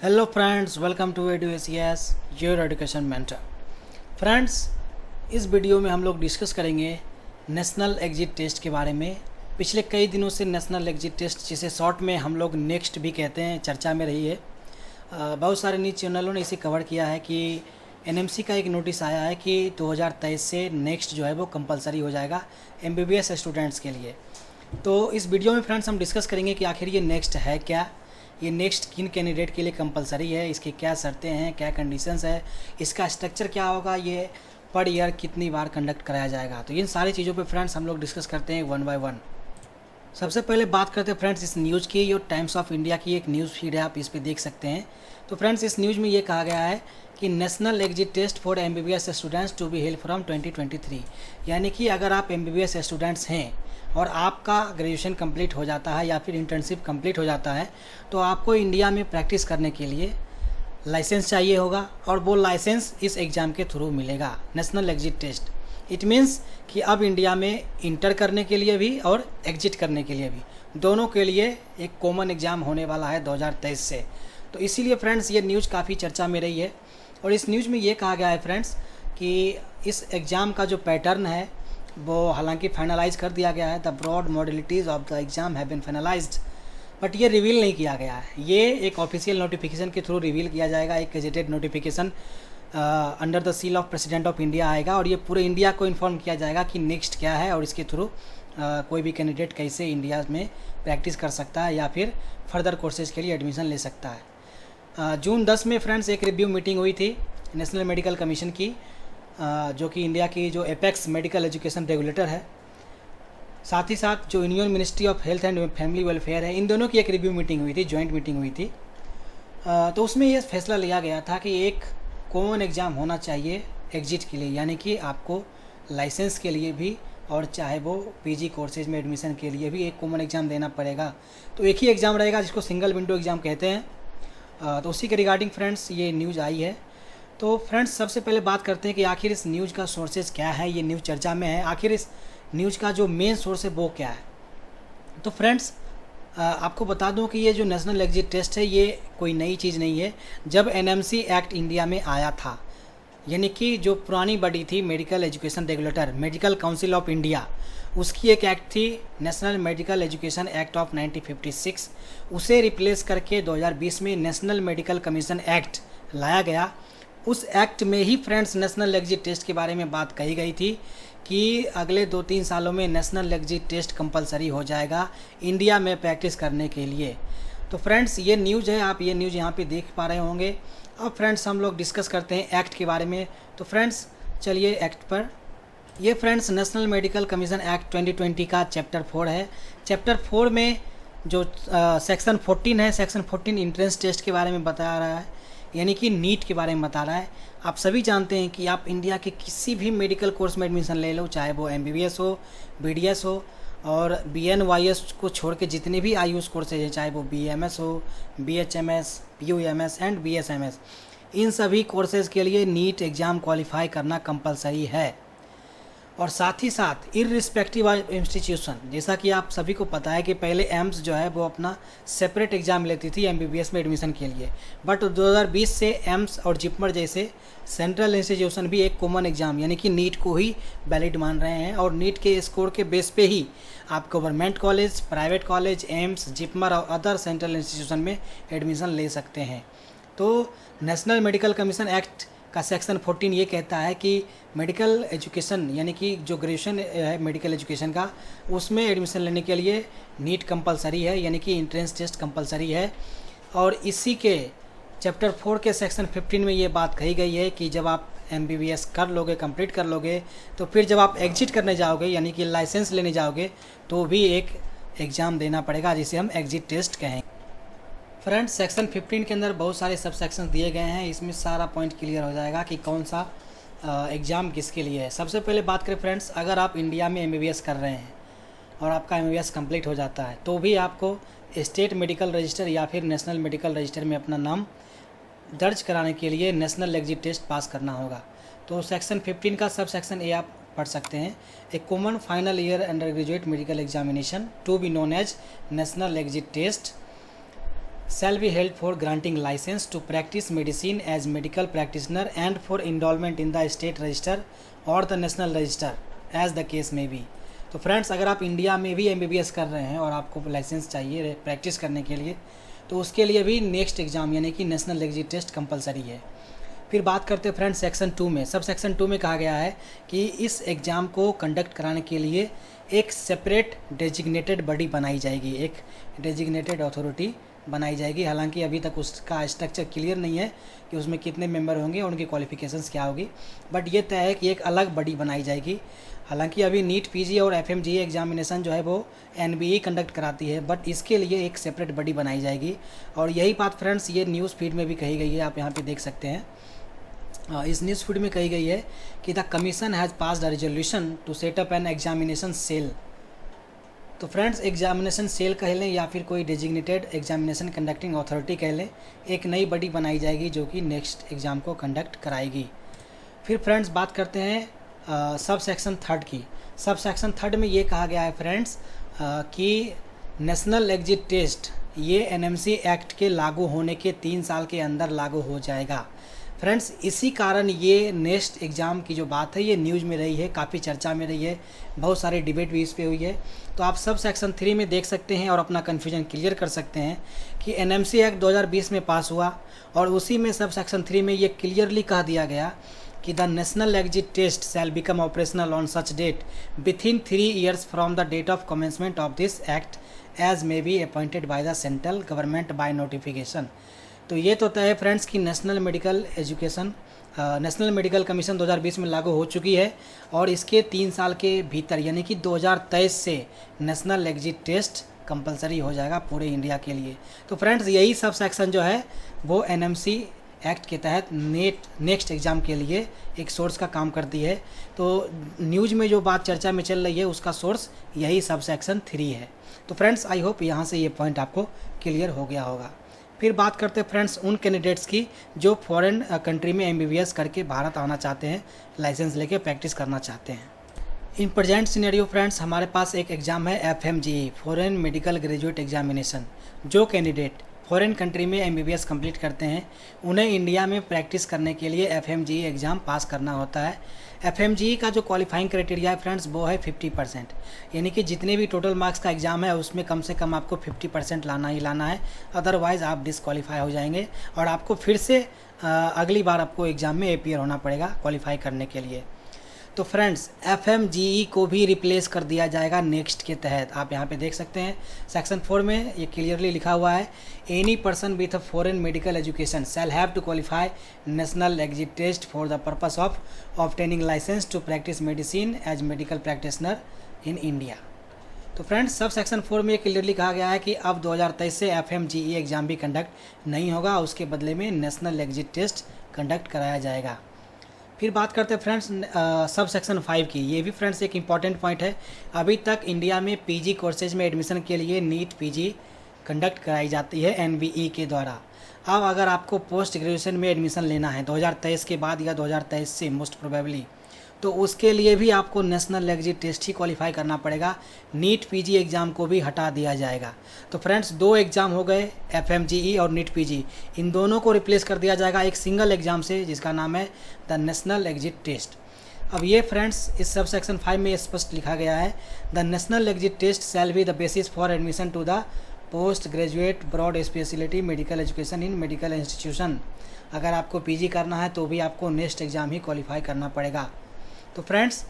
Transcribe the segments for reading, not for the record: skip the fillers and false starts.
Hello friends, welcome to EduACS your education mentor. Friends, इस video में हम लोग डिस्कस करेंगे नेशनल एग्जिट टेस्ट के बारे में। पिछले कई दिनों से नेशनल एग्जिट टेस्ट, जिसे शॉर्ट में हम लोग नेक्स्ट भी कहते हैं, चर्चा में रही है। बहुत सारे न्यूज़ चैनलों ने इसे कवर किया है कि NMC का एक नोटिस आया है कि 2023 से नेक्स्ट जो है वो कंपलसरी हो जाएगा MBBS स्टूडेंट्स के लिए। तो इस वीडियो में फ्रेंड्स हम डिस्कस करेंगे कि आखिर ये नेक्स्ट है क्या, ये नेक्स्ट किन कैंडिडेट के लिए कंपलसरी है, इसकी क्या शर्तें हैं, क्या कंडीशंस है, इसका स्ट्रक्चर क्या होगा, ये पर ईयर कितनी बार कंडक्ट कराया जाएगा। तो इन सारी चीज़ों पे फ्रेंड्स हम लोग डिस्कस करते हैं वन बाय वन। सबसे पहले बात करते हैं फ्रेंड्स इस न्यूज़ की। ये टाइम्स ऑफ इंडिया की एक न्यूज़ फीड है, आप इस पर देख सकते हैं। तो फ्रेंड्स, इस न्यूज़ में ये कहा गया है कि national exit test for MBBS students to be held from 2023, यानी कि अगर आप MBBS स्टूडेंट्स हैं और आपका ग्रेजुएशन कंप्लीट हो जाता है या फिर इंटर्नशिप कंप्लीट हो जाता है, तो आपको इंडिया में प्रैक्टिस करने के लिए लाइसेंस चाहिए होगा, और वो लाइसेंस इस एग्ज़ाम के थ्रू मिलेगा, national exit test. It means कि अब इंडिया में इंटर करने के लिए भी और एग्जिट करने के लिए भी, दोनों के लिए एक कॉमन एग्ज़ाम होने वाला है 2023 से। तो इसीलिए फ्रेंड्स ये न्यूज़ काफ़ी चर्चा में रही है। और इस न्यूज़ में ये कहा गया है फ्रेंड्स कि इस एग्ज़ाम का जो पैटर्न है वो हालांकि फाइनलाइज कर दिया गया है। The broad modalities of the exam have been finalised, but ये रिवील नहीं किया गया है। ये एक ऑफिशियल नोटिफिकेशन के थ्रू रिवील किया जाएगा। एक gazetted notification under the seal of president of India आएगा, और ये पूरे इंडिया को इन्फॉर्म किया जाएगा कि नेक्स्ट क्या है, और इसके थ्रू कोई भी कैंडिडेट कैसे इंडिया में प्रैक्टिस कर सकता है या फिर फर्दर कोर्सेज़ के लिए एडमिशन ले सकता है। जून 10 में फ्रेंड्स एक रिव्यू मीटिंग हुई थी नेशनल मेडिकल कमीशन की, जो कि इंडिया की जो एपेक्स मेडिकल एजुकेशन रेगुलेटर है, साथ ही साथ जो union ministry of health and family welfare है, इन दोनों की एक रिव्यू मीटिंग हुई थी, जॉइंट मीटिंग हुई थी। तो उसमें ये फैसला लिया गया था कि एक कॉमन एग्ज़ाम होना चाहिए एग्जिट के लिए, यानी कि आपको लाइसेंस के लिए भी और चाहे वो PG कोर्सेज में एडमिशन के लिए भी एक कॉमन एग्ज़ाम देना पड़ेगा। तो एक ही एग्ज़ाम रहेगा जिसको सिंगल विंडो एग्ज़ाम कहते हैं। तो उसी के रिगार्डिंग फ्रेंड्स ये न्यूज़ आई है। तो फ्रेंड्स, सबसे पहले बात करते हैं कि आखिर इस न्यूज़ का सोर्सेज क्या है। ये न्यूज़ चर्चा में है, आखिर इस न्यूज़ का जो मेन सोर्स है वो क्या है। तो फ्रेंड्स, आपको बता दूं कि ये जो नेशनल एग्जिट टेस्ट है ये कोई नई चीज़ नहीं है। जब NMC एक्ट इंडिया में आया था, यानी कि जो पुरानी बॉडी थी medical education regulator, medical council of India, उसकी एक एक्ट थी national medical education act of 1956। उसे रिप्लेस करके 2020 में नेशनल मेडिकल कमीशन एक्ट लाया गया। उस एक्ट में ही फ्रेंड्स नेशनल एग्जिट टेस्ट के बारे में बात कही गई थी कि अगले 2-3 सालों में नेशनल एग्जिट टेस्ट कंपलसरी हो जाएगा इंडिया में प्रैक्टिस करने के लिए। तो फ्रेंड्स, ये न्यूज़ है, आप ये न्यूज़ यहाँ पे देख पा रहे होंगे। अब फ्रेंड्स हम लोग डिस्कस करते हैं एक्ट के बारे में। तो फ्रेंड्स चलिए एक्ट पर। ये friends national medical commission act 2020 का चैप्टर 4 है। चैप्टर 4 में जो सेक्शन 14 है, सेक्शन 14 इंट्रेंस टेस्ट के बारे में बता रहा है, यानी कि नीट के बारे में बता रहा है। आप सभी जानते हैं कि आप इंडिया के किसी भी मेडिकल कोर्स में एडमिशन ले लो, चाहे वो MBBS हो, BDS हो, और BNYS को छोड़ के जितने भी आयुष कोर्सेज हैं, चाहे वो BMS हो, BHMS, PUMS एंड BSMS, इन सभी कोर्सेज़ के लिए नीट एग्ज़ाम क्वालिफाई करना कंपलसरी है। और साथ ही साथ इर्रिस्पेक्टिव ऑफ इंस्टीट्यूशन, जैसा कि आप सभी को पता है कि पहले एम्स जो है वो अपना सेपरेट एग्ज़ाम लेती थी MBBS में एडमिशन के लिए, बट 2020 से एम्स और जिपमर जैसे सेंट्रल इंस्टीट्यूशन भी एक कॉमन एग्ज़ाम यानी कि नीट को ही वैलिड मान रहे हैं, और नीट के स्कोर के बेस पे ही आप government college, private college, AIIMS, JIPMER और अदर सेंट्रल इंस्टीट्यूशन में एडमिशन ले सकते हैं। तो नेशनल मेडिकल कमीशन एक्ट का सेक्शन 14 ये कहता है कि मेडिकल एजुकेशन, यानी कि जो ग्रेजुएशन है मेडिकल एजुकेशन का, उसमें एडमिशन लेने के लिए नीट कंपलसरी है, यानी कि इंट्रेंस टेस्ट कंपलसरी है। और इसी के चैप्टर 4 के सेक्शन 15 में ये बात कही गई है कि जब आप MBBS कर लोगे, कंप्लीट कर लोगे, तो फिर जब आप एग्जिट करने जाओगे, यानी कि लाइसेंस लेने जाओगे, तो भी एक एग्ज़ाम देना पड़ेगा जिसे हम एग्जिट टेस्ट कहेंगे। फ्रेंड्स, सेक्शन 15 के अंदर बहुत सारे सब सेक्शंस दिए गए हैं। इसमें सारा पॉइंट क्लियर हो जाएगा कि कौन सा एग्ज़ाम किसके लिए है। सबसे पहले बात करें फ्रेंड्स, अगर आप इंडिया में MBBS कर रहे हैं और आपका MBBS कंप्लीट हो जाता है, तो भी आपको स्टेट मेडिकल रजिस्टर या फिर नेशनल मेडिकल रजिस्टर में अपना नाम दर्ज कराने के लिए नेशनल एग्जिट टेस्ट पास करना होगा। तो सेक्शन 15 का सब सेक्शन ए आप पढ़ सकते हैं। A common final year undergraduate medical examination to be known as national exit test. shall be held for granting license to practice medicine as medical practitioner and for enrollment in the state register or the national register as the case may be। तो friends, अगर आप India में भी MBBS कर रहे हैं और आपको लाइसेंस चाहिए प्रैक्टिस करने के लिए, तो उसके लिए भी नेक्स्ट एग्ज़ाम यानी कि नेशनल एग्जिट टेस्ट कंपलसरी है। फिर बात करते हैं फ्रेंड्स सेक्शन 2 में। सब सेक्शन 2 में कहा गया है कि इस एग्ज़ाम को कंडक्ट कराने के लिए एक सेपरेट डेजिग्नेटेड बॉडी बनाई जाएगी, एक डेजिग्नेटेड अथॉरिटी बनाई जाएगी। हालांकि अभी तक उसका स्ट्रक्चर क्लियर नहीं है कि उसमें कितने मेंबर होंगे और उनकी क्वालिफिकेशंस क्या होगी, बट ये तय है कि एक अलग बॉडी बनाई जाएगी। हालांकि अभी नीट पीजी और एफएमजीई एग्जामिनेशन जो है वो एनबीए कंडक्ट कराती है, बट इसके लिए एक सेपरेट बॉडी बनाई जाएगी। और यही बात फ्रेंड्स ये न्यूज़ फीड में भी कही गई है, आप यहाँ पे देख सकते हैं। इस न्यूज़ फीड में कही गई है कि the commission has passed a resolution to set up an examination cell. तो फ्रेंड्स, एग्जामिनेशन सेल कह लें या फिर कोई डेजिग्नेटेड एग्जामिनेशन कंडक्टिंग अथॉरिटी कह लें, एक नई बॉडी बनाई जाएगी जो कि नेक्स्ट एग्ज़ाम को कंडक्ट कराएगी। फिर फ्रेंड्स बात करते हैं सब सेक्शन 3 की। सब सेक्शन 3 में ये कहा गया है फ्रेंड्स कि नेशनल एग्जिट टेस्ट ये एनएमसी एक्ट के लागू होने के 3 साल के अंदर लागू हो जाएगा। फ्रेंड्स, इसी कारण ये नेक्स्ट एग्ज़ाम की जो बात है ये न्यूज़ में रही है, काफ़ी चर्चा में रही है, बहुत सारी डिबेट भी इस पे हुई है। तो आप सब सेक्शन 3 में देख सकते हैं और अपना कन्फ्यूजन क्लियर कर सकते हैं कि एनएमसी एक्ट 2020 में पास हुआ और उसी में सब सेक्शन 3 में ये क्लियरली कह दिया गया कि the national exit test shall become operational on such date within 3 years from the date of commencement of this act as may be appointed by the central government by notification. तो ये तो तय है friends कि national medical commission 2020 में लागू हो चुकी है और इसके 3 साल के भीतर यानी कि 2023 से नेशनल एग्जिट टेस्ट कंपलसरी हो जाएगा पूरे इंडिया के लिए। तो फ्रेंड्स, यही सब सेक्शन जो है वो एनएमसी एक्ट के तहत नेक्स्ट एग्ज़ाम के लिए एक सोर्स का काम करती है। तो न्यूज़ में जो बात चर्चा में चल रही है उसका सोर्स यही सब सेक्शन 3 है। तो फ्रेंड्स, आई होप यहाँ से ये पॉइंट आपको क्लियर हो गया होगा। फिर बात करते हैं फ्रेंड्स उन कैंडिडेट्स की जो फॉरेन कंट्री में एमबीबीएस करके भारत आना चाहते हैं, लाइसेंस लेके प्रैक्टिस करना चाहते हैं। इन प्रेजेंट सिनेरियो फ्रेंड्स हमारे पास एक एग्ज़ाम है FMGE, foreign medical graduate examination. जो कैंडिडेट फॉरेन कंट्री में एमबीबीएस कंप्लीट करते हैं उन्हें इंडिया में प्रैक्टिस करने के लिए एफएमजीई एग्ज़ाम पास करना होता है। एफएमजीई का जो क्वालिफाइंग क्राइटेरिया है फ्रेंड्स वो है 50%, यानी कि जितने भी टोटल मार्क्स का एग्ज़ाम है उसमें कम से कम आपको 50% लाना ही लाना है, अदरवाइज़ आप डिसक्वालीफाई हो जाएंगे और आपको फिर से अगली बार आपको एग्ज़ाम में अपीयर होना पड़ेगा क्वालिफाई करने के लिए। तो फ्रेंड्स, एफएमजीई को भी रिप्लेस कर दिया जाएगा नेक्स्ट के तहत। आप यहाँ पे देख सकते हैं सेक्शन 4 में ये क्लियरली लिखा हुआ है, any person with a foreign medical education shall have to qualify national exit test for the purpose of obtaining licence to practise medicine as medical practitioner in India. तो फ्रेंड्स, सब सेक्शन 4 में ये clearly कहा गया है कि अब 2023 से FMGE exam भी कंडक्ट नहीं होगा, उसके बदले में नेशनल एग्जिट टेस्ट कंडक्ट कराया जाएगा। फिर बात करते हैं फ्रेंड्स सब सेक्शन 5 की। ये भी फ्रेंड्स एक इम्पॉर्टेंट पॉइंट है। अभी तक इंडिया में पीजी कोर्सेज में एडमिशन के लिए नीट पीजी कंडक्ट कराई जाती है एनबीई के द्वारा। अब अगर आपको पोस्ट ग्रेजुएशन में एडमिशन लेना है 2023 के बाद या 2023 से मोस्ट प्रोबेबली, तो उसके लिए भी आपको नेशनल एग्जिट टेस्ट ही क्वालिफाई करना पड़ेगा। नीट पीजी एग्ज़ाम को भी हटा दिया जाएगा। तो फ्रेंड्स, 2 एग्ज़ाम हो गए एफएमजीई और नीट पीजी, इन दोनों को रिप्लेस कर दिया जाएगा एक सिंगल एग्ज़ाम से जिसका नाम है द नेशनल एग्जिट टेस्ट। अब ये फ्रेंड्स इस सब सेक्शन 5 में स्पष्ट लिखा गया है, the national exit test shall be the basis for admission to the post graduate broad speciality medical education in medical institution. अगर आपको पीजी करना है तो भी आपको नेक्स्ट एग्ज़ाम ही क्वालिफाई करना पड़ेगा। तो फ्रेंड्स,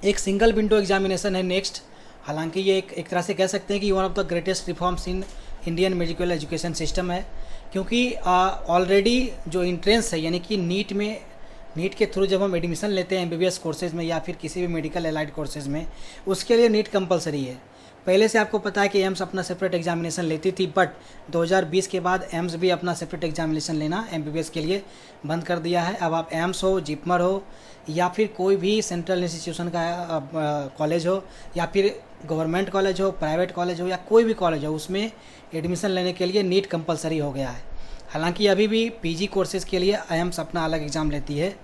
एक सिंगल विंडो एग्जामिनेशन है नेक्स्ट। हालांकि ये एक तरह से कह सकते हैं कि one of the greatest reforms in Indian medical education system है, क्योंकि ऑलरेडी जो इंट्रेंस है यानी कि नीट के थ्रू जब हम एडमिशन लेते हैं एमबीबीएस कोर्सेज में या फिर किसी भी मेडिकल एलाइड कोर्सेज में, उसके लिए नीट कंपलसरी है। पहले से आपको पता है कि एम्स अपना सेपरेट एग्जामिनेशन लेती थी, बट 2020 के बाद एम्स भी अपना सेपरेट एग्जामिनेशन लेना एमबीबीएस के लिए बंद कर दिया है। अब आप एम्स हो, जिपमर हो या फिर कोई भी सेंट्रल इंस्टीट्यूशन का कॉलेज हो या फिर गवर्नमेंट कॉलेज हो, प्राइवेट कॉलेज हो या कोई भी कॉलेज हो, उसमें एडमिशन लेने के लिए नीट कंपलसरी हो गया है। हालांकि अभी भी पीजी कोर्सेज के लिए एम्स अपना अलग एग्ज़ाम लेती है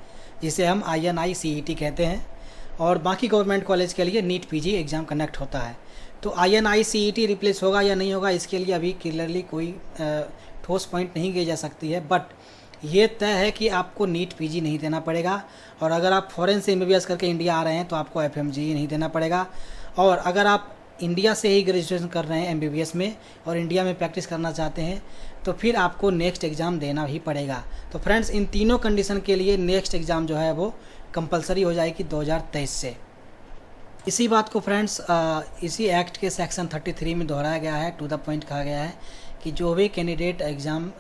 जिसे हम INI CET कहते हैं, और बाकी गवर्नमेंट कॉलेज के लिए नीट पीजी एग्ज़ाम कंडक्ट होता है। तो INI-CET रिप्लेस होगा या नहीं होगा, इसके लिए अभी क्लियरली कोई ठोस पॉइंट नहीं दी जा सकती है, बट ये तय है कि आपको नीट PG नहीं देना पड़ेगा। और अगर आप फॉरेन से MBBS करके इंडिया आ रहे हैं तो आपको FMGE नहीं देना पड़ेगा। और अगर आप इंडिया से ही ग्रेजुएशन कर रहे हैं MBBS में और इंडिया में प्रैक्टिस करना चाहते हैं तो फिर आपको नेक्स्ट एग्ज़ाम देना ही पड़ेगा। तो फ्रेंड्स, इन तीनों कंडीशन के लिए नेक्स्ट एग्ज़ाम जो है वो कंपलसरी हो जाएगी 2023 से। इसी बात को फ्रेंड्स इसी एक्ट के सेक्शन 33 में दोहराया गया है, टू द पॉइंट कहा गया है कि जो भी कैंडिडेट एग्ज़ाम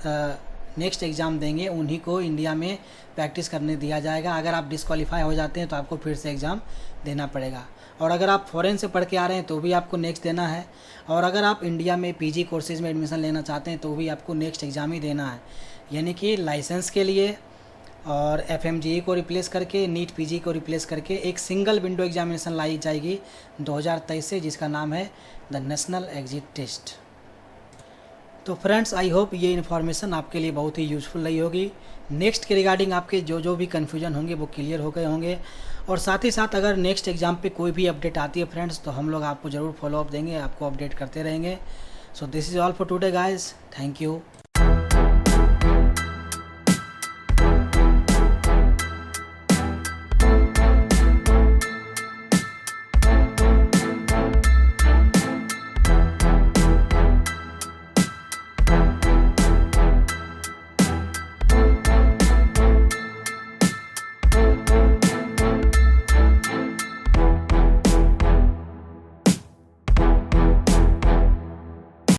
नेक्स्ट एग्ज़ाम देंगे उन्हीं को इंडिया में प्रैक्टिस करने दिया जाएगा। अगर आप डिस्क्वालीफाई हो जाते हैं तो आपको फिर से एग्ज़ाम देना पड़ेगा। और अगर आप फॉरेन से पढ़ के आ रहे हैं तो भी आपको नेक्स्ट देना है। और अगर आप इंडिया में PG कोर्सेज में एडमिशन लेना चाहते हैं तो भी आपको नेक्स्ट एग्ज़ाम ही देना है। यानी कि लाइसेंस के लिए और FMGE को रिप्लेस करके, नीट PG को रिप्लेस करके एक सिंगल विंडो एग्जामिनेशन लाई जाएगी 2023 से, जिसका नाम है द नेशनल एग्जिट टेस्ट। तो फ्रेंड्स, आई होप ये इन्फॉर्मेशन आपके लिए बहुत ही यूज़फुल रही होगी। नेक्स्ट के रिगार्डिंग आपके जो भी कन्फ्यूजन होंगे वो क्लियर हो गए होंगे। और साथ ही साथ अगर नेक्स्ट एग्ज़ाम पे कोई भी अपडेट आती है फ्रेंड्स तो हम लोग आपको ज़रूर फॉलोअप देंगे, आपको अपडेट करते रहेंगे। So this is all for today guys, thank you.